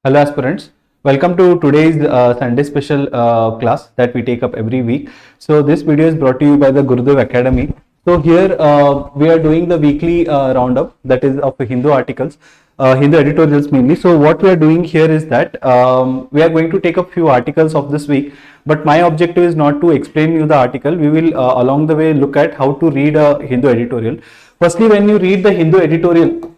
Hello aspirants, welcome to today's Sunday special class that we take up every week. So this video is brought to you by the Gurudev Academy. So here we are doing the weekly roundup, that is of Hindu articles, Hindu editorials mainly. So what we are doing here is that we are going to take a few articles of this week, but my objective is not to explain you the article. We will along the way look at how to read a Hindu editorial. Firstly, when you read the Hindu editorial,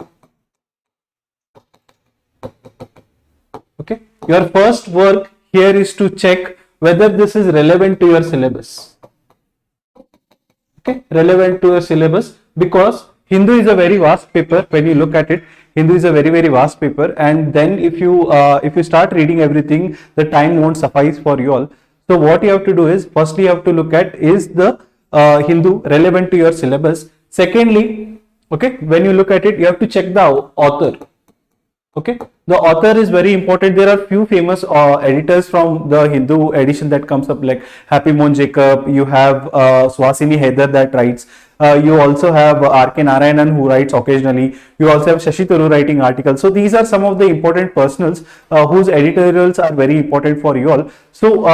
okay, your first work here is to check whether this is relevant to your syllabus. Okay, relevant to your syllabus, because Hindu is a very vast paper. When you look at it, Hindu is a very vast paper, and then if you start reading everything, the time won't suffice for you all. So what you have to do is, firstly you have to look at, is the Hindu relevant to your syllabus. Secondly, okay, when you look at it, you have to check the author. Okay, the author is very important. There are few famous editors from the Hindu edition that comes up, like Happy Mohan Jacob. You have Swasini Haider that writes. You also have R.K. Narayanan, who writes occasionally. You also have Shashi Tharoor writing articles. So these are some of the important personals whose editorials are very important for you all. So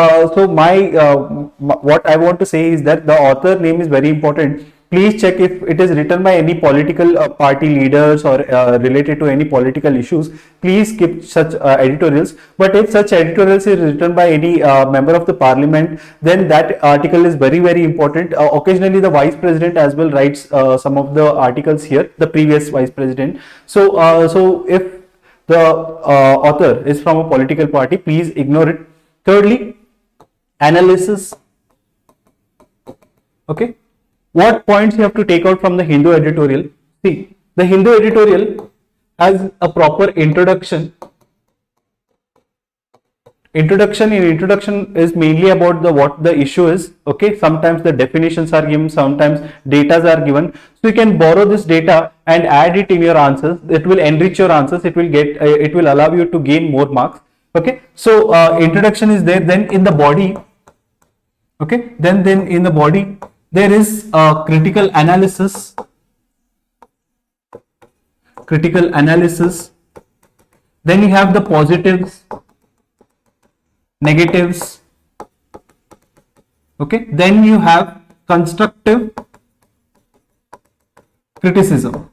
what I want to say is that the author name is very important. Please check if it is written by any political party leaders or related to any political issues. Please skip such editorials. But if such editorials is written by any member of the parliament, then that article is very important. Occasionally the vice president as well writes some of the articles here, the previous vice president. So if the author is from a political party, please ignore it. Thirdly, analysis. Okay, what points you have to take out from the Hindu editorial? See, the Hindu editorial has a proper introduction. Introduction is mainly about what the issue is. Okay, sometimes the definitions are given, sometimes data are given. So you can borrow this data and add it in your answers. It will enrich your answers. It will allow you to gain more marks. Okay, so introduction is there. Then in the body, okay, then in the body, there is critical analysis. Then you have the positives, negatives. Okay, then you have constructive criticism.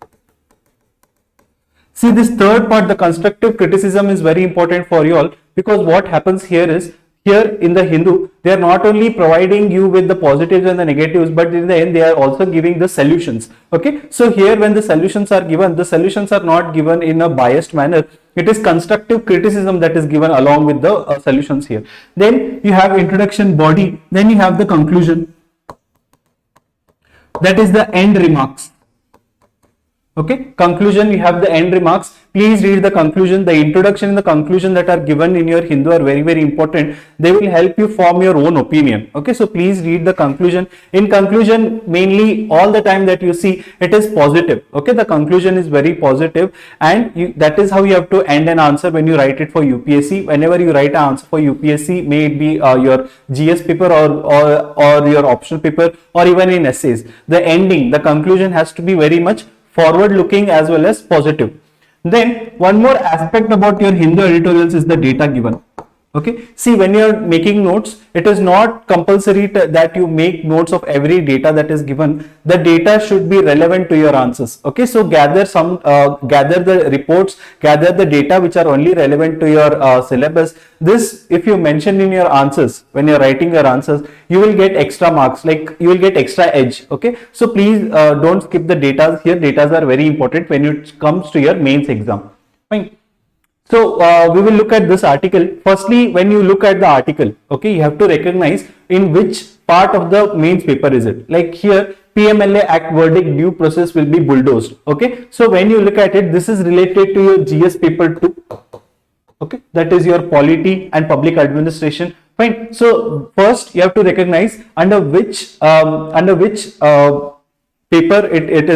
See, this third part, the constructive criticism, is very important for you all, because what happens here is, here in the Hindu, they are not only providing you with the positives and the negatives, but in the end they are also giving the solutions. Okay, so here when the solutions are given, the solutions are not given in a biased manner. It is constructive criticism that is given along with the solutions here. Then you have introduction, body, then you have the conclusion, that is the end remarks. Okay, conclusion, you have the end remarks. Please read the conclusion. The introduction and the conclusion that are given in your Hindu are very important. They will help you form your own opinion. Okay, so please read the conclusion. In conclusion, mainly all the time that you see, it is positive. Okay, the conclusion is very positive, and that is how you have to end an answer when you write it for UPSC. Whenever you write an answer for UPSC, may it be your GS paper or your optional paper, or even in essays, the ending, the conclusion has to be very much forward looking as well as positive. Then one more aspect about your Hindu editorials is the data given. Okay, see, when you are making notes, it is not compulsory that you make notes of every data that is given. The data should be relevant to your answers. Okay, so gather the reports, gather the data which are only relevant to your syllabus. This, if you mention in your answers, when you are writing your answers, you will get extra marks, like you will get extra edge. Okay, so please don't skip the data here. Data are very important when it comes to your mains exam. Fine. So we will look at this article. Firstly, when you look at the article, okay, you have to recognize in which part of the mains paper is it. Like here, PMLA Act verdict due process will be bulldozed. Okay, so when you look at it, this is related to your GS paper 2. Okay, that is your polity and public administration. Fine. So first you have to recognize under which paper it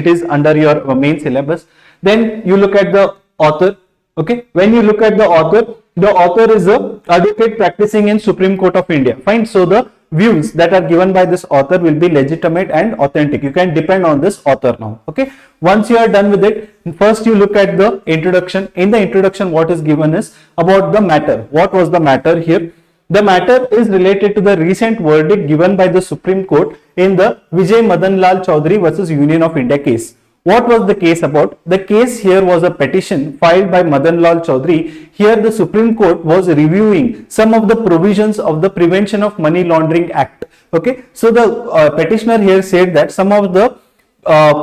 is under your main syllabus. Then you look at the author. Okay, when you look at the author is a advocate practicing in Supreme Court of India. Fine. So the views that are given by this author will be legitimate and authentic. You can depend on this author now. Okay, once you are done with it, first you look at the introduction. In the introduction, what is given is about the matter. What was the matter here? The matter is related to the recent verdict given by the Supreme Court in the Vijay Madan Lal Chaudhary versus Union of India case. What was the case about? The case here was a petition filed by Madan Lal Chaudhary. Here the Supreme Court was reviewing some of the provisions of the Prevention of Money Laundering Act. Okay, so the petitioner here said that some of the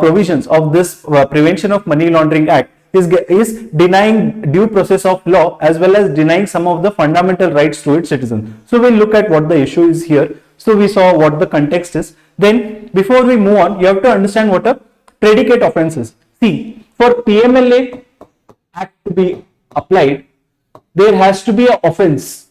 provisions of this Prevention of Money Laundering Act is denying due process of law as well as denying some of the fundamental rights to its citizens. So we'll look at what the issue is here. So we saw what the context is. Then before we move on, you have to understand what a predicate offenses. See, for PMLA Act to be applied, there has to be an offense.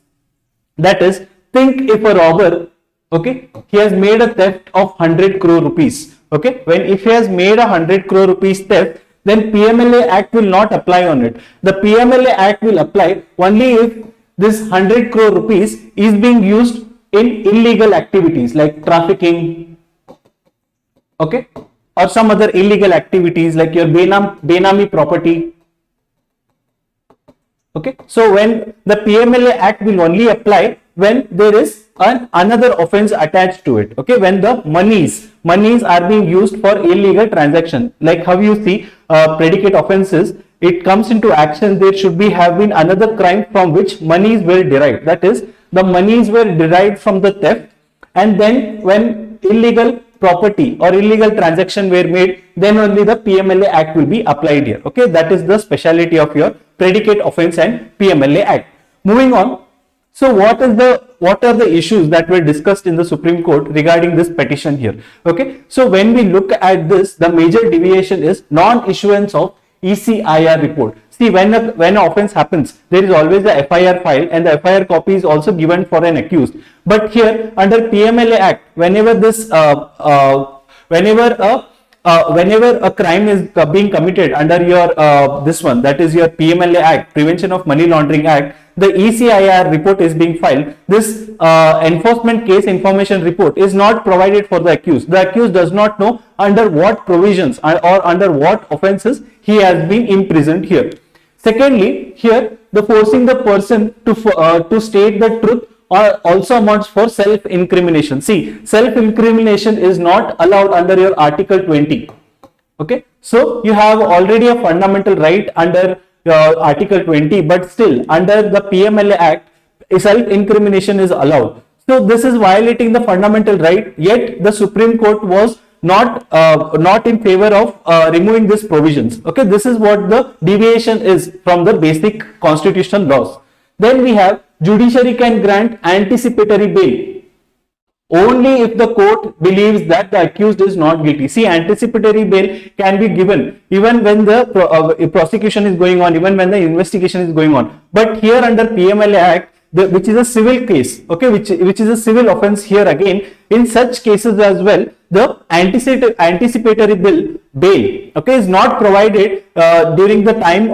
That is, think if a robber, okay, he has made a theft of 100 crore rupees. Okay, if he has made 100 crore rupees theft, then PMLA Act will not apply on it. The PMLA Act will apply only if this 100 crore rupees is being used in illegal activities like trafficking, okay, or some other illegal activities like your Benami property. Okay, so when the PMLA Act will only apply when there is another offense attached to it. Okay, when the monies are being used for illegal transaction, like how you see predicate offenses, it comes into action. There should have been another crime from which monies were derived. That is, the monies were derived from the theft, and then when illegal property or illegal transaction were made, then only the PMLA Act will be applied here. Okay, that is the speciality of your predicate offense and PMLA Act. Moving on. So what are the issues that were discussed in the Supreme Court regarding this petition here? Okay, so when we look at this, the major deviation is non-issuance of ECIR report. See, when an offense happens, there is always a FIR file, and the FIR copy is also given for an accused. But here under PMLA Act, whenever a crime is being committed under your this one, that is your PMLA Act, Prevention of Money Laundering Act, the ECIR report is being filed. This enforcement case information report is not provided for the accused. The accused does not know under what provisions or under what offenses he has been imprisoned here. Secondly, here the forcing the person to state the truth or also amounts for self-incrimination. See, self-incrimination is not allowed under your Article 20. Okay, so you have already a fundamental right under Article 20, but still under the PMLA Act, self-incrimination is allowed. So this is violating the fundamental right, yet the Supreme Court was not in favor of removing these provisions. Okay, this is what the deviation is from the basic constitutional laws. Then we have judiciary can grant anticipatory bail only if the court believes that the accused is not guilty. See, anticipatory bail can be given even when the prosecution is going on, even when the investigation is going on. But here under PMLA Act, which is a civil case, okay, which is a civil offense here again, in such cases as well, the anticipatory bail, okay, is not provided during the time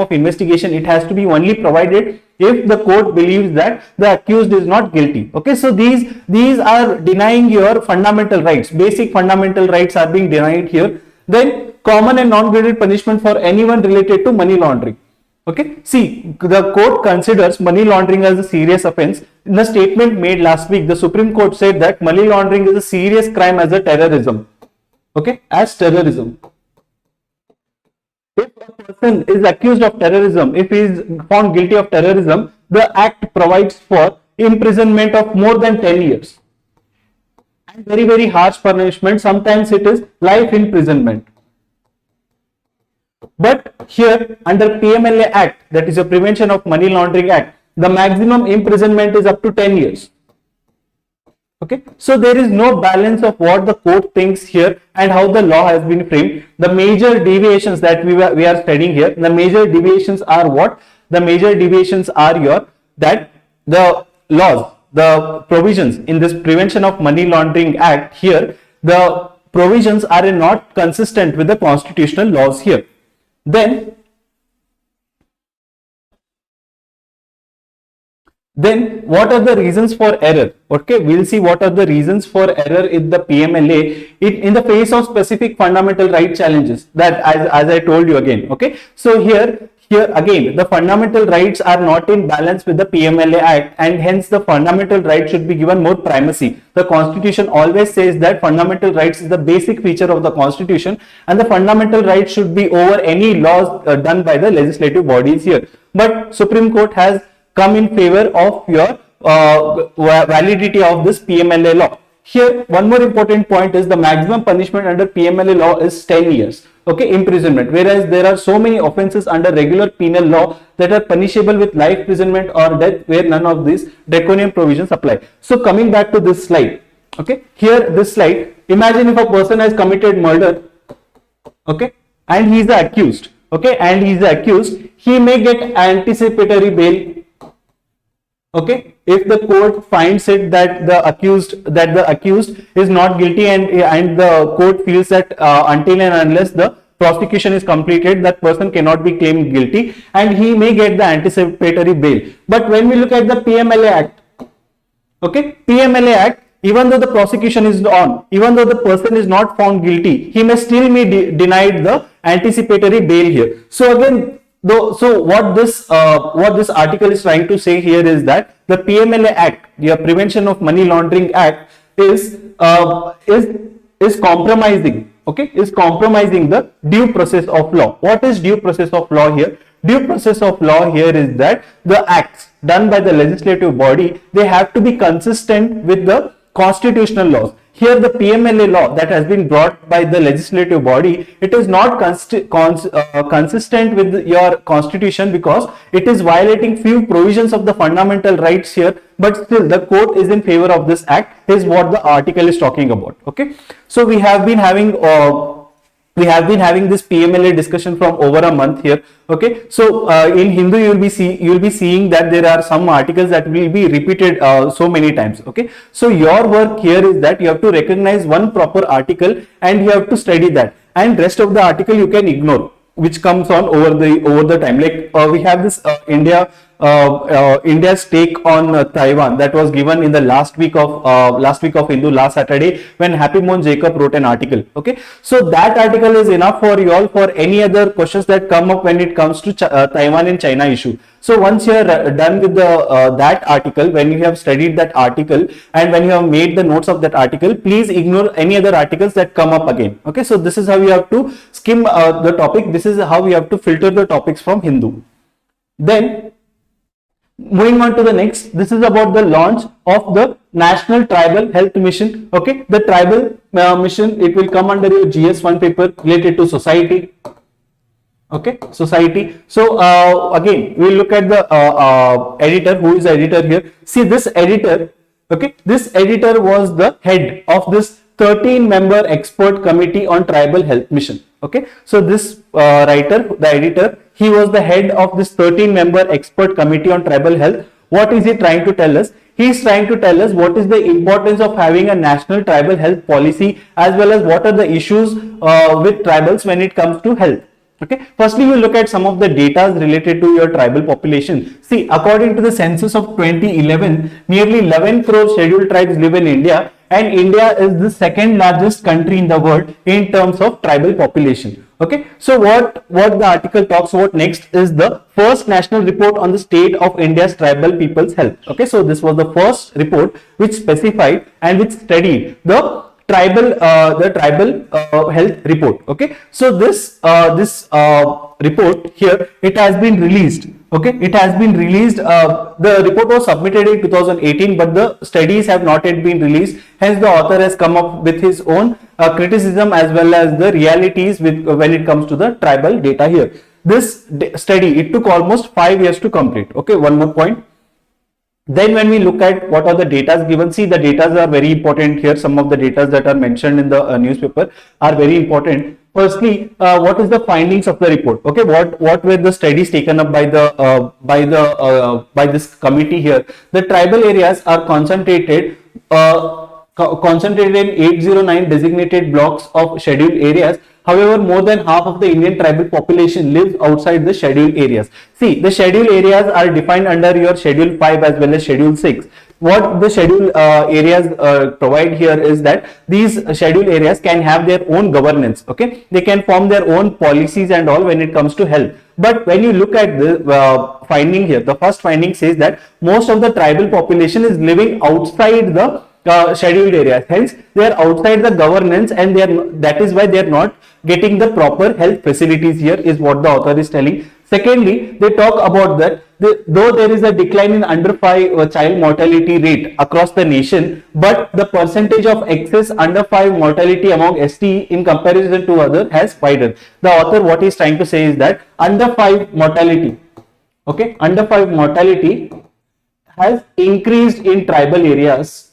of investigation. It has to be only provided if the court believes that the accused is not guilty. Okay, so these are denying your fundamental rights. Basic fundamental rights are being denied here. Then common and non-graded punishment for anyone related to money laundering. Okay, see, the court considers money laundering as a serious offense. In the statement made last week, the Supreme Court said that money laundering is a serious crime as a terrorism. Okay, as terrorism. If a person is accused of terrorism, if he is found guilty of terrorism, the Act provides for imprisonment of more than 10 years. And very, very harsh punishment. Sometimes it is life imprisonment. But here under PMLA Act, that is a Prevention of Money Laundering Act, the maximum imprisonment is up to 10 years. Okay, so there is no balance of what the court thinks here and how the law has been framed. The major deviations that we are studying here, the major deviations are what? The major deviations are that the laws, the provisions in this Prevention of Money Laundering Act here, the provisions are not consistent with the constitutional laws here. Then Then what are the reasons for error? Okay, we'll see what are the reasons for error in the PMLA in the face of specific fundamental right challenges, that as I told you again. Okay, so here again the fundamental rights are not in balance with the PMLA Act, and hence the fundamental rights should be given more primacy. The Constitution always says that fundamental rights is the basic feature of the Constitution, and the fundamental rights should be over any laws done by the legislative bodies here. But Supreme Court has come in favor of your validity of this PMLA law. Here, one more important point is the maximum punishment under PMLA law is 10 years. Okay, imprisonment. Whereas there are so many offences under regular penal law that are punishable with life imprisonment or death, where none of these draconian provisions apply. So coming back to this slide. Okay, here this slide. Imagine if a person has committed murder. Okay, and he is the accused. Okay, and he is the accused. He may get anticipatory bail. Okay, if the court finds it that the accused is not guilty, and the court feels that until and unless the prosecution is completed, that person cannot be claimed guilty, and he may get the anticipatory bail. But when we look at the PMLA Act, okay, PMLA Act, even though the prosecution is on, even though the person is not found guilty, he may still be denied the anticipatory bail here. So again, what this article is trying to say here is that the PMLA Act, the Prevention of Money Laundering Act, is compromising. Okay, is compromising the due process of law. What is due process of law here? Due process of law here is that the acts done by the legislative body, they have to be consistent with the constitutional laws. Here the PMLA law that has been brought by the legislative body, it is not consistent with your constitution, because it is violating few provisions of the fundamental rights here, but still the court is in favor of this act, is what the article is talking about. Okay, so we have been having this PMLA discussion from over a month here. Okay, so in Hindu you will be seeing that there are some articles that will be repeated so many times. Okay, so your work here is that you have to recognize one proper article and you have to study that, and rest of the article you can ignore, which comes on over the time. Like we have this India's take on Taiwan, that was given in the last week of Hindu, last Saturday, when Happy Moon Jacob wrote an article. Okay, so that article is enough for you all for any other questions that come up when it comes to Taiwan and China issue. So once you are done with that article, when you have studied that article and when you have made the notes of that article, please ignore any other articles that come up again. Okay, so this is how you have to skim the topic. This is how you have to filter the topics from Hindu. Then moving on to the next, this is about the launch of the National Tribal Health Mission. Okay, the tribal mission, it will come under your GS1 paper related to society. Okay, society. So again, we will look at the editor. Who is the editor here? See this editor. Okay, this editor was the head of this 13-member expert committee on tribal health mission. Okay, so this writer, the editor, he was the head of this 13-member expert committee on tribal health. What is he trying to tell us? He is trying to tell us what is the importance of having a national tribal health policy, as well as what are the issues with tribals when it comes to health. Okay, firstly we look at some of the data related to your tribal population. See, according to the census of 2011, nearly 11 crore scheduled tribes live in India, and India is the second largest country in the world in terms of tribal population. Okay, so what the article talks about next is the first national report on the state of India's tribal people's health. Okay, so this was the first report which specified and which studied the tribal health report. Okay, so this report here, it has been released. Okay, it has been released. The report was submitted in 2018, but the studies have not yet been released. Hence, the author has come up with his own criticism as well as the realities with when it comes to the tribal data here. This study, it took almost 5 years to complete. Okay, one more point. Then when we look at what are the data given, see the data are very important here. Some of the data that are mentioned in the newspaper are very important. Firstly, what is the findings of the report? Okay, what were the studies taken up by this committee here? The tribal areas are concentrated in 809 designated blocks of scheduled areas However, more than half of the Indian tribal population lives outside the scheduled areas. See, the scheduled areas are defined under your Schedule 5 as well as Schedule 6. What the schedule areas provide here is that these schedule areas can have their own governance. Okay, they can form their own policies and all when it comes to health. But when you look at the finding here, the first finding says that most of the tribal population is living outside the scheduled areas. Hence, they are outside the governance, and that is why they are not getting the proper health facilities. Here is what the author is telling. Secondly, they talk about that though there is a decline in under 5 child mortality rate across the nation, but the percentage of excess under 5 mortality among ST in comparison to other has widened. The author, what he is trying to say is that under 5 mortality, okay, under 5 mortality has increased in tribal areas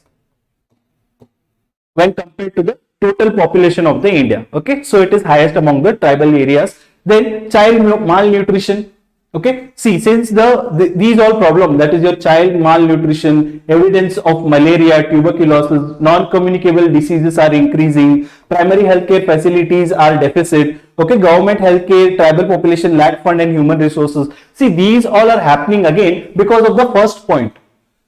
when compared to the total population of the India. Okay, so it is highest among the tribal areas. Then child malnutrition. Okay, see, since these all problems, that is your child malnutrition, evidence of malaria, tuberculosis, non-communicable diseases are increasing, primary healthcare facilities are deficit. Okay, government healthcare, tribal population lack fund and human resources. See, these all are happening again because of the first point.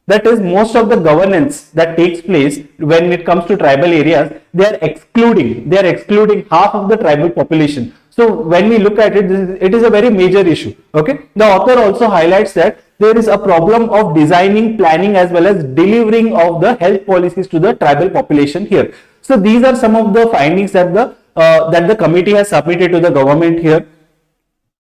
That is, most of the governance that takes place when it comes to tribal areas, they are excluding half of the tribal population. So when we look at it, it is a very major issue. Okay, the author also highlights that there is a problem of designing, planning as well as delivering of the health policies to the tribal population here. So these are some of the findings that the committee has submitted to the government here.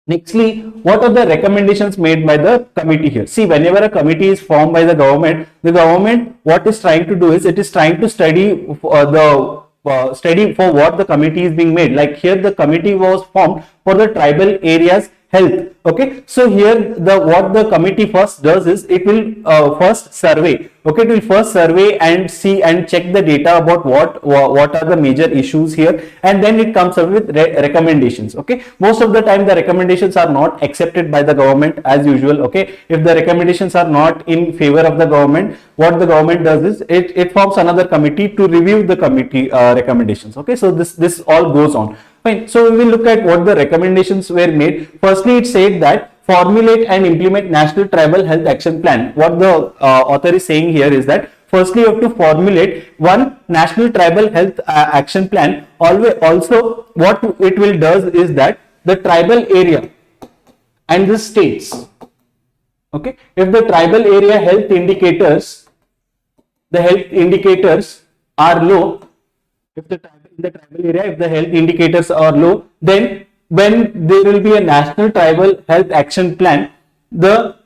Nextly, what are the recommendations made by the committee here? See, whenever a committee is formed by the government what is trying to do is it is trying to study for what the committee is being made. Like here, the committee was formed for the tribal areas health. Okay, so here what the committee first does is it will first survey. Okay, it will first survey and see and check the data about what are the major issues here, and then it comes up with recommendations. Okay, most of the time the recommendations are not accepted by the government as usual. Okay, if the recommendations are not in favor of the government, what the government does is it forms another committee to review the committee recommendations. Okay, so this all goes on. Fine. So we will look at what the recommendations were made. Firstly, it said that formulate and implement National Tribal Health Action Plan. What the author is saying here is that firstly you have to formulate one National Tribal Health Action Plan. Also, what it will does is that the tribal area and the states. Okay, if the tribal area health indicators, are low, if the tribal area, if the health indicators are low, then when there will be a National Tribal Health Action Plan, the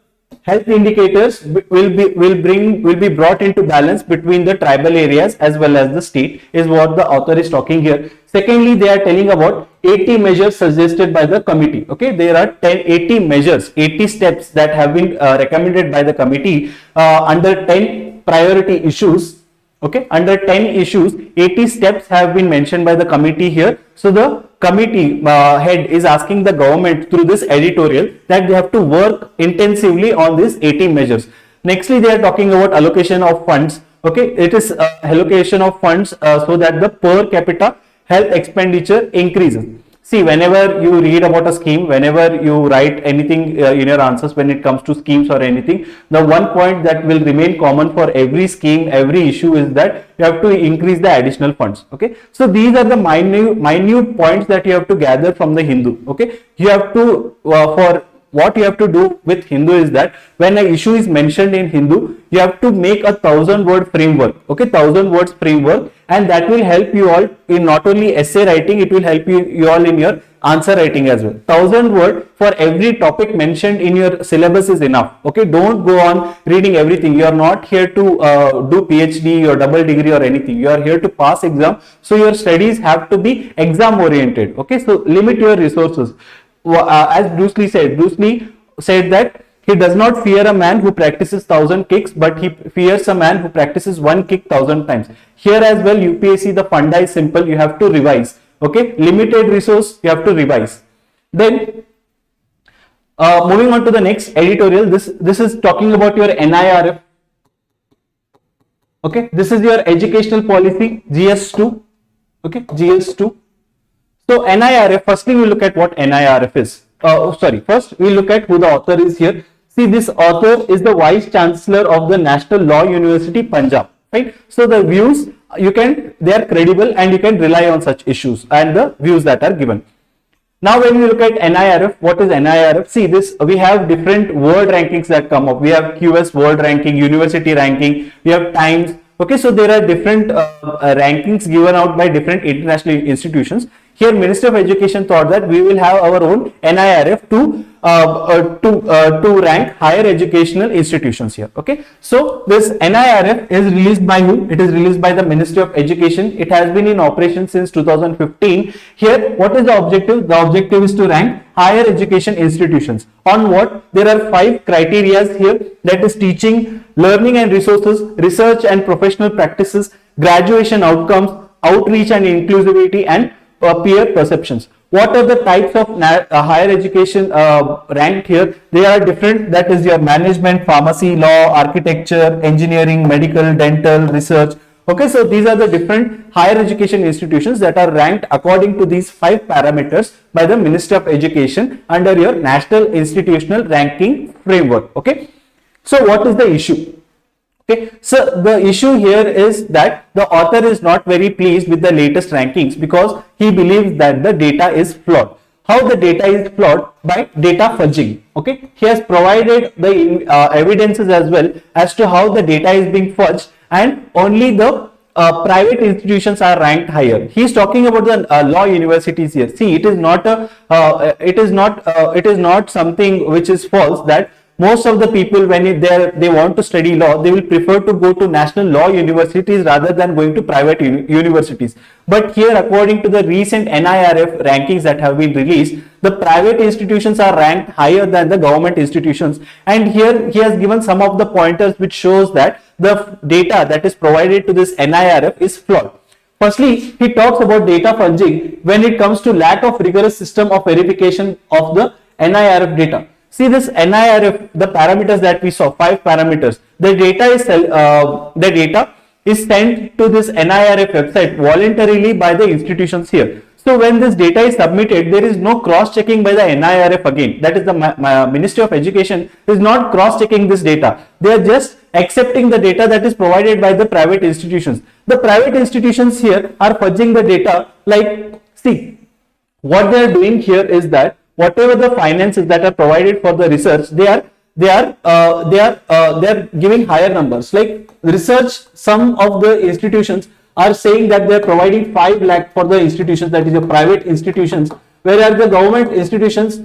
health indicators will be brought into balance between the tribal areas as well as the state, is what the author is talking here. Secondly, they are telling about 80 measures suggested by the committee. Okay, there are 80 measures, 80 steps that have been recommended by the committee under 10 priority issues. Okay, under 10 issues, 80 steps have been mentioned by the committee here. So the committee head is asking the government through this editorial that they have to work intensively on these 80 measures. Nextly, they are talking about allocation of funds. Okay, it is allocation of funds so that the per capita health expenditure increases. See, whenever you read about a scheme, whenever you write anything in your answers when it comes to schemes or anything, the one point that will remain common for every scheme, every issue is that you have to increase the additional funds. Okay, so these are the minute points that you have to gather from the Hindu. Okay, you have to what you have to do with Hindu is that when an issue is mentioned in Hindu, you have to make a 1000-word framework. Okay, 1000 words framework, and that will help you all in not only essay writing, it will help you all in your answer writing as well. 1000 word for every topic mentioned in your syllabus is enough. Okay, don't go on reading everything. You are not here to do PhD or double degree or anything. You are here to pass exam. So your studies have to be exam oriented. Okay, so limit your resources. As Bruce Lee said that he does not fear a man who practices 1000 kicks, but he fears a man who practices one kick 1000 times. Here as well, UPSC, the funda is simple. You have to revise. Okay, limited resource, you have to revise. Then moving on to the next editorial, this is talking about your NIRF. Okay, this is your educational policy, GS2. Okay, GS2. So NIRF, firstly we look at what NIRF is. First we look at who the author is here. See, this author is the Vice Chancellor of the National Law University, Punjab, right? So the views, they are credible and you can rely on such issues and the views that are given. Now when we look at NIRF, what is NIRF? See this, we have different world rankings that come up. We have QS world ranking, university ranking, we have Times. Okay, so there are different rankings given out by different international institutions. Here Ministry of Education thought that we will have our own NIRF to rank higher educational institutions here. Okay, so this NIRF is released by who? It is released by the Ministry of Education. It has been in operation since 2015. Here what is the objective? The objective is to rank higher education institutions. On what? There are 5 criteria here, that is teaching, learning and resources, research and professional practices, graduation outcomes, outreach and inclusivity, and peer perceptions. What are the types of higher education ranked here? They are different, that is your management, pharmacy, law, architecture, engineering, medical, dental, research. Okay, so these are the different higher education institutions that are ranked according to these 5 parameters by the Ministry of Education under your National Institutional Ranking Framework. Okay, so what is the issue? Okay, so the issue here is that the author is not very pleased with the latest rankings because he believes that the data is flawed. How the data is flawed? By data fudging. Okay, he has provided the evidences as well as to how the data is being fudged, and only the private institutions are ranked higher. He is talking about the law universities here. See, it is not something which is false, that most of the people, when they want to study law, they will prefer to go to national law universities rather than going to private universities. But here, according to the recent NIRF rankings that have been released, the private institutions are ranked higher than the government institutions. And here he has given some of the pointers which shows that the data that is provided to this NIRF is flawed. Firstly, he talks about data fudging when it comes to lack of rigorous system of verification of the NIRF data. See this NIRF, the parameters that we saw, 5 parameters. The data is sent to this NIRF website voluntarily by the institutions here. So when this data is submitted, there is no cross-checking by the NIRF again. That is, the Ministry of Education is not cross-checking this data. They are just accepting the data that is provided by the private institutions. The private institutions here are fudging the data. Like, see, what they are doing here is that whatever the finances that are provided for the research, they are giving higher numbers. Like research, some of the institutions are saying that they are providing 5 lakh for the institutions, that is the private institutions, whereas the government institutions,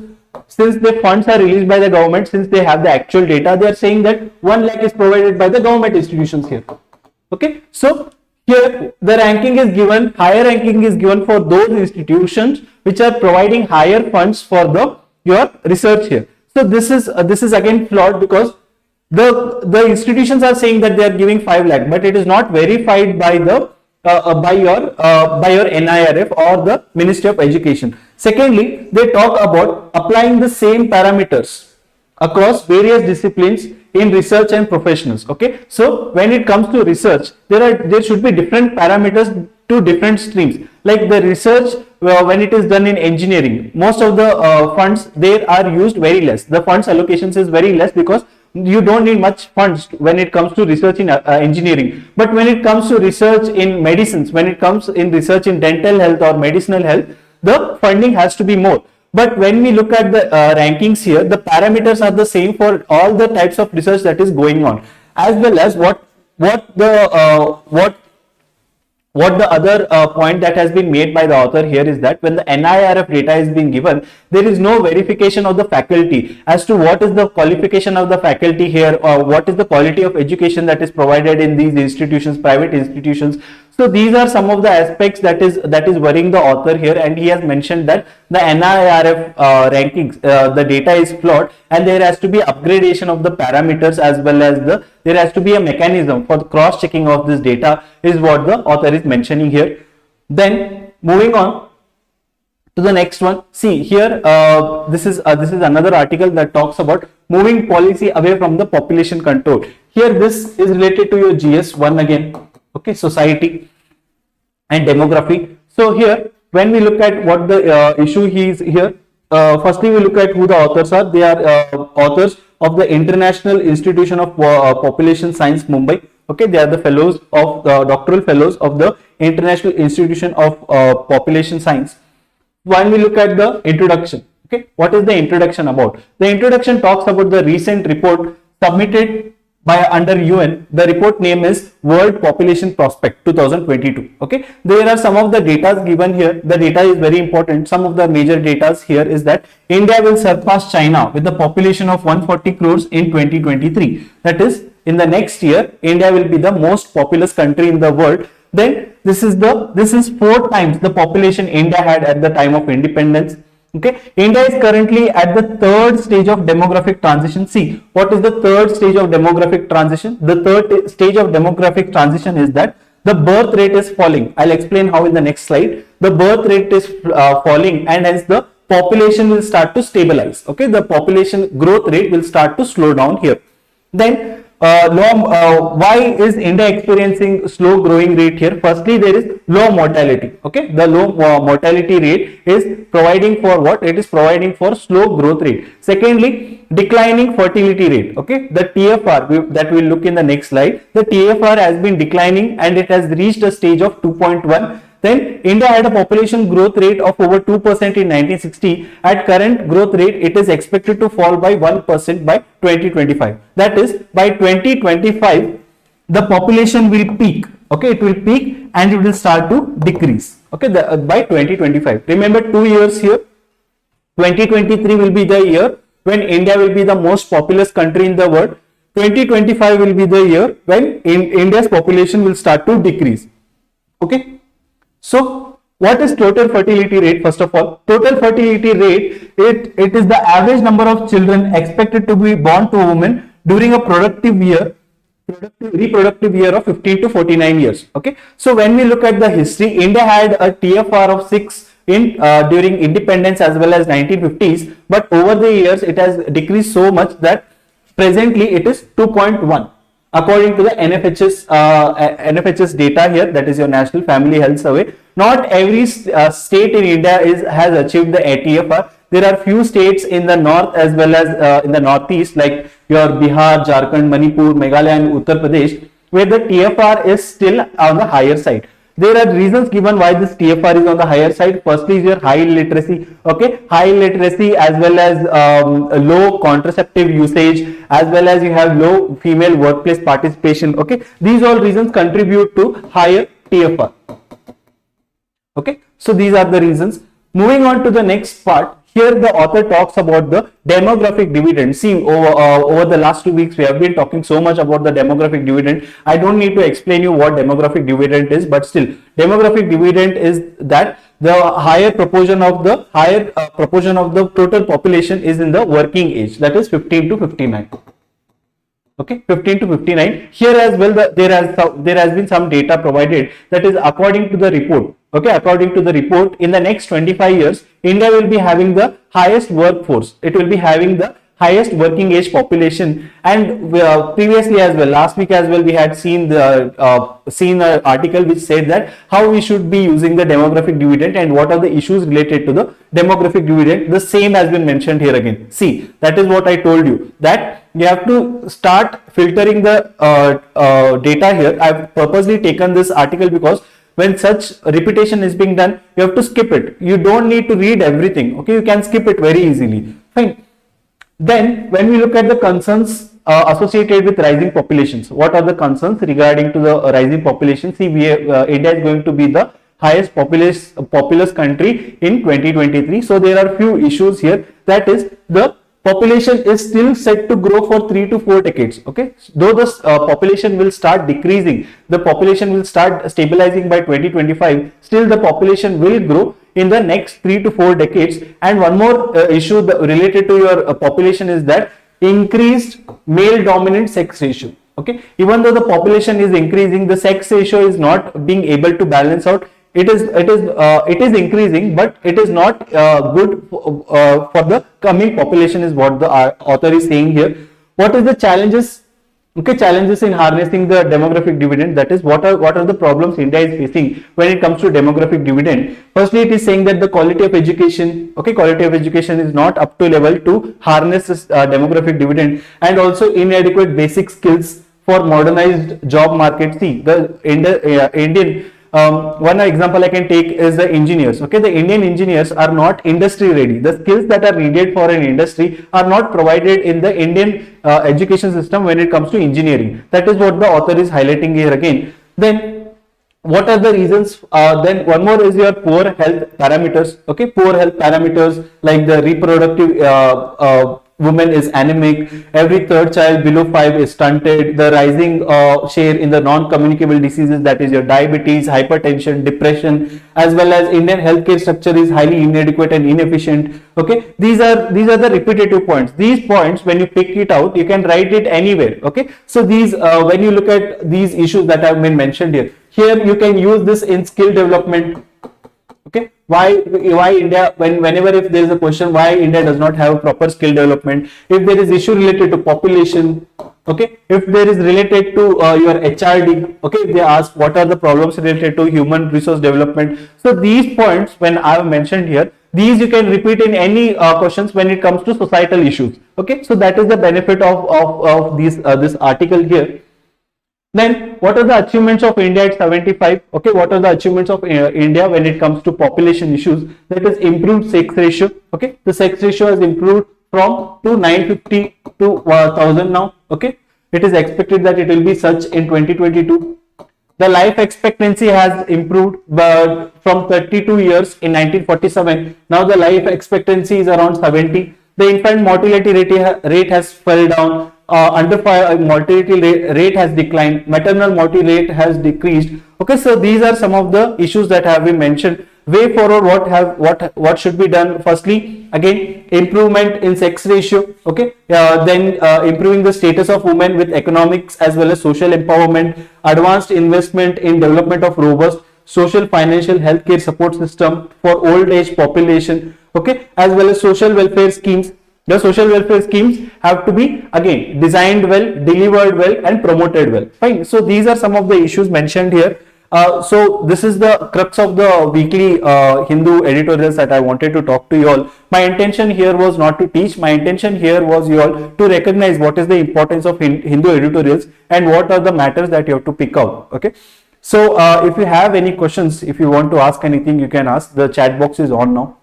since the funds are released by the government, since they have the actual data, they are saying that 1 lakh is provided by the government institutions here. Okay, so here the ranking is given, higher ranking is given for those institutions which are providing higher funds for your research here. So this is again flawed, because the institutions are saying that they are giving 5 lakh, but it is not verified by your NIRF or the Ministry of Education. Secondly, they talk about applying the same parameters across various disciplines in research and professionals. Okay, so when it comes to research, there should be different parameters to different streams. Like the research, when it is done in engineering, most of the funds there are used very less. The funds allocations is very less because you don't need much funds when it comes to research in engineering. But when it comes to research in medicines, when it comes in research in dental health or medicinal health, the funding has to be more. But when we look at the rankings here, the parameters are the same for all the types of research that is going on, as well as what the other point that has been made by the author here is that when the NIRF data is being given, there is no verification of the faculty as to what is the qualification of the faculty here, or what is the quality of education that is provided in these institutions, private institutions. So these are some of the aspects that is worrying the author here, and he has mentioned that the NIRF rankings, the data is flawed, and there has to be upgradation of the parameters, as well as there has to be a mechanism for the cross checking of this data, is what the author is mentioning here. Then moving on to the next one. See here, this is another article that talks about moving policy away from the population control. Here this is related to your GS1 again. Okay, society and demography. So here when we look at what the issue he is here, firstly we look at who the authors are. They are authors of the International Institution of Population Science, Mumbai. Okay, they are the fellows of doctoral fellows of the International Institution of Population Science. When we look at the introduction, okay, what is the introduction about? The introduction talks about the recent report submitted by under UN. The report name is World Population Prospect 2022. Okay, there are some of the data given here. The data is very important. Some of the major data here is that India will surpass China with a population of 140 crores in 2023. That is, in the next year, India will be the most populous country in the world. Then this is 4 times the population India had at the time of independence. Okay, India is currently at the 3rd stage of demographic transition. See, what is the 3rd stage of demographic transition? The 3rd stage of demographic transition is that the birth rate is falling. I'll explain how in the next slide. The birth rate is falling, and hence the population will start to stabilize. Okay, the population growth rate will start to slow down here. Then why is India experiencing slow growing rate here? Firstly, there is low mortality. Okay, the low mortality rate is providing for what? It is providing for slow growth rate. Secondly, declining fertility rate. Okay, the TFR that we'll look in the next slide. The TFR has been declining and it has reached a stage of 2.1. Then India had a population growth rate of over 2% in 1960. At current growth rate, it is expected to fall by 1% by 2025. That is, by 2025, the population will peak. Okay, it will peak and it will start to decrease. Okay, by 2025. Remember 2 years here. 2023 will be the year when India will be the most populous country in the world. 2025 will be the year when India's population will start to decrease. Okay. So, what is total fertility rate? First of all, total fertility rate, it is the average number of children expected to be born to a woman during a reproductive year of 15 to 49 years. Okay. So, when we look at the history, India had a TFR of 6 during independence as well as 1950s, but over the years it has decreased so much that presently it is 2.1. According to the NFHS data here, that is your National Family Health Survey. Not every state in India has achieved the TFR. There are few states in the north as well as in the northeast, like your Bihar, Jharkhand, Manipur, Meghalaya and Uttar Pradesh, where the TFR is still on the higher side. There are reasons given why this TFR is on the higher side. Firstly is your high illiteracy. Okay, high illiteracy as well as low contraceptive usage, as well as you have low female workplace participation. Okay, these all reasons contribute to higher TFR. Okay, so these are the reasons. Moving on to the next part. Here the author talks about the demographic dividend. See, over the last 2 weeks we have been talking so much about the demographic dividend. I don't need to explain you what demographic dividend is, but still, demographic dividend is that the higher proportion of the total population is in the working age, that is 15 to 59. Okay, 15 to 59. Here as well, there has been some data provided, that is according to the report. Okay, according to the report, in the next 25 years, India will be having the highest workforce. It will be having the highest working age population. And previously as well, last week as well, we had seen the an article which said that how we should be using the demographic dividend and what are the issues related to the demographic dividend. The same has been mentioned here again. See, that is what I told you, that you have to start filtering the data here. I've purposely taken this article because when such repetition is being done, you have to skip it. You don't need to read everything. Okay, you can skip it very easily. Fine. Then, when we look at the concerns associated with rising populations, what are the concerns regarding to the rising population? See, India is going to be the highest populous country in 2023. So, there are few issues here. That is, the population is still set to grow for 3 to 4 decades. Okay, though the population will start decreasing, the population will start stabilizing by 2025. Still, the population will grow in the next 3 to 4 decades. And one more issue related to your population is that increased male dominant sex ratio. Okay, even though the population is increasing, the sex ratio is not being able to balance out. It is increasing, but it is not good for the coming population, is what the author is saying here. What is the challenges Okay, challenges in harnessing the demographic dividend. That is, what are the problems India is facing when it comes to demographic dividend. Firstly, it is saying that the quality of education, okay, quality of education is not up to level to harness this demographic dividend, and also inadequate basic skills for modernized job market. See, the Indian one example I can take is the engineers. Okay, the Indian engineers are not industry ready. The skills that are needed for an industry are not provided in the Indian education system when it comes to engineering. That is what the author is highlighting here again. Then what are the reasons? Then one more is your poor health parameters. Okay, poor health parameters like the reproductive woman is anemic, every third child below 5 is stunted, the rising share in the non-communicable diseases, that is your diabetes, hypertension, depression, as well as Indian healthcare structure is highly inadequate and inefficient. Okay, these are the repetitive points. These points, when you pick it out, you can write it anywhere. Okay, so these when you look at these issues that have been mentioned here, you can use this in skill development. Okay, why India, whenever if there is a question why India does not have proper skill development, if there is issue related to population, okay, if there is related to your HRD, okay, they ask what are the problems related to human resource development. So these points, when I have mentioned here, these you can repeat in any questions when it comes to societal issues. Okay, so that is the benefit of this article here. Then what are the achievements of India at 75? Okay, what are the achievements of India when it comes to population issues? That is improved sex ratio. Okay, the sex ratio has improved from 950 to 1000 now. Okay, it is expected that it will be such in 2022. The life expectancy has improved from 32 years in 1947. Now the life expectancy is around 70. The infant mortality rate has fell down. Under mortality rate has declined, maternal mortality rate has decreased. Okay, so these are some of the issues that have been mentioned. Way forward, what should be done? Firstly, again, improvement in sex ratio. Okay, then improving the status of women with economics as well as social empowerment, advanced investment in development of robust social, financial, healthcare support system for old age population. Okay, as well as social welfare schemes. The social welfare schemes have to be again designed well, delivered well, and promoted well. Fine. So these are some of the issues mentioned here. So this is the crux of the weekly Hindu editorials that I wanted to talk to you all. My intention here was not to teach. My intention here was you all to recognize what is the importance of Hindu editorials and what are the matters that you have to pick out. Okay. So if you have any questions, if you want to ask anything, you can ask. The chat box is on now.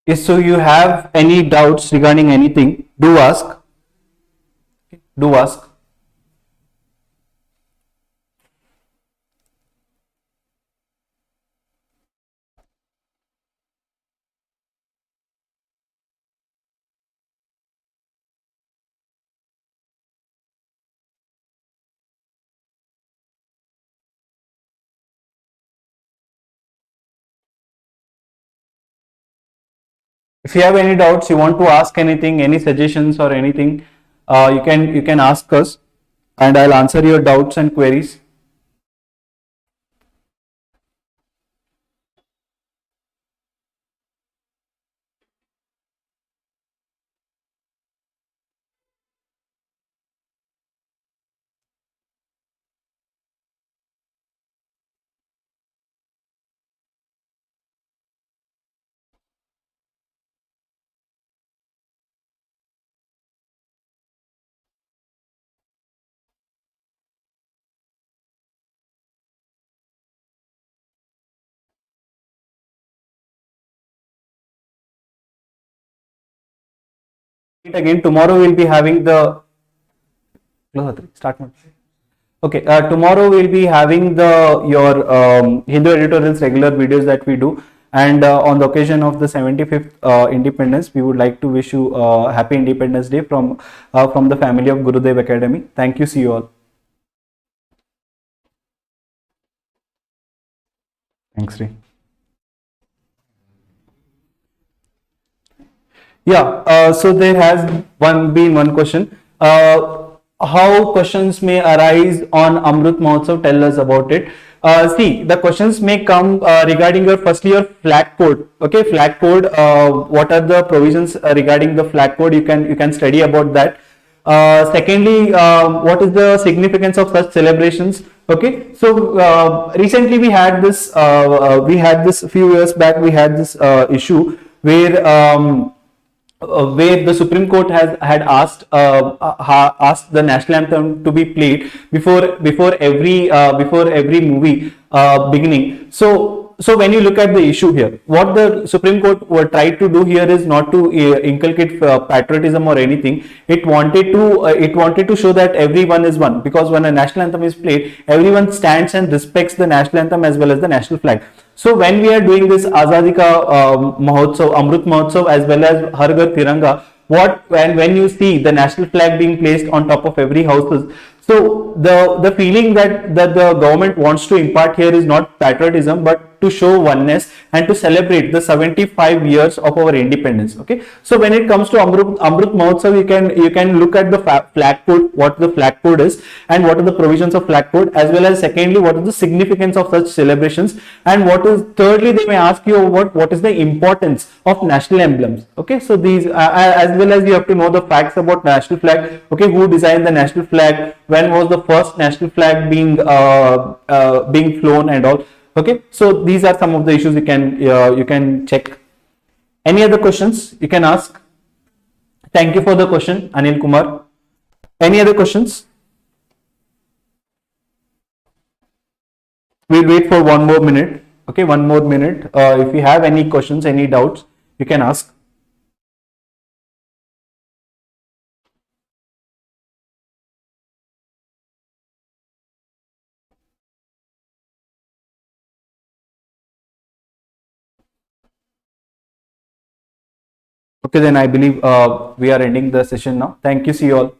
Yes, so you have any doubts regarding anything, do ask. Do ask. If you have any doubts, you want to ask anything, any suggestions or anything, you can ask us, and I'll answer your doubts and queries. Again, tomorrow we'll be having the start. Okay, tomorrow we'll be having the your Hindu editorials regular videos that we do, And on the occasion of the 75th independence, we would like to wish you happy Independence Day from the family of Gurudev Academy. Thank you. See you all. Thanks, Ray. Yeah, so there has been one question. How questions may arise on Amrut Mahotsav? Tell us about it. See, the questions may come regarding your firstly your flag code. Okay, flag code. What are the provisions regarding the flag code? You can study about that. Secondly, what is the significance of such celebrations? Okay, so recently we had this a few years back. We had this issue where the Supreme Court had asked the national anthem to be played before every movie beginning. So when you look at the issue here, what the Supreme Court were tried to do here is not to inculcate patriotism or anything. It wanted to show that everyone is one, because when a national anthem is played, everyone stands and respects the national anthem as well as the national flag. So when we are doing this Azadi Ka Mahotsav, Amrut Mahotsav, as well as Har Ghar Tiranga, when you see the national flag being placed on top of every houses, so the feeling that the government wants to impart here is not patriotism, but to show oneness and to celebrate the 75 years of our independence. Okay, so when it comes to Amrut Mahotsav, you can look at the flag code, what the flag code is, and what are the provisions of flag code, as well as secondly what is the significance of such celebrations, and thirdly they may ask you what is the importance of national emblems. Okay, so these as well as you have to know the facts about national flag. Okay, who designed the national flag, when was the first national flag being flown and all. Okay, so these are some of the issues you can check. Any other questions you can ask? Thank you for the question, Anil Kumar. Any other questions? We'll wait for one more minute. Okay, one more minute. If you have any questions, any doubts, you can ask. Okay, then I believe we are ending the session now. Thank you. See you all.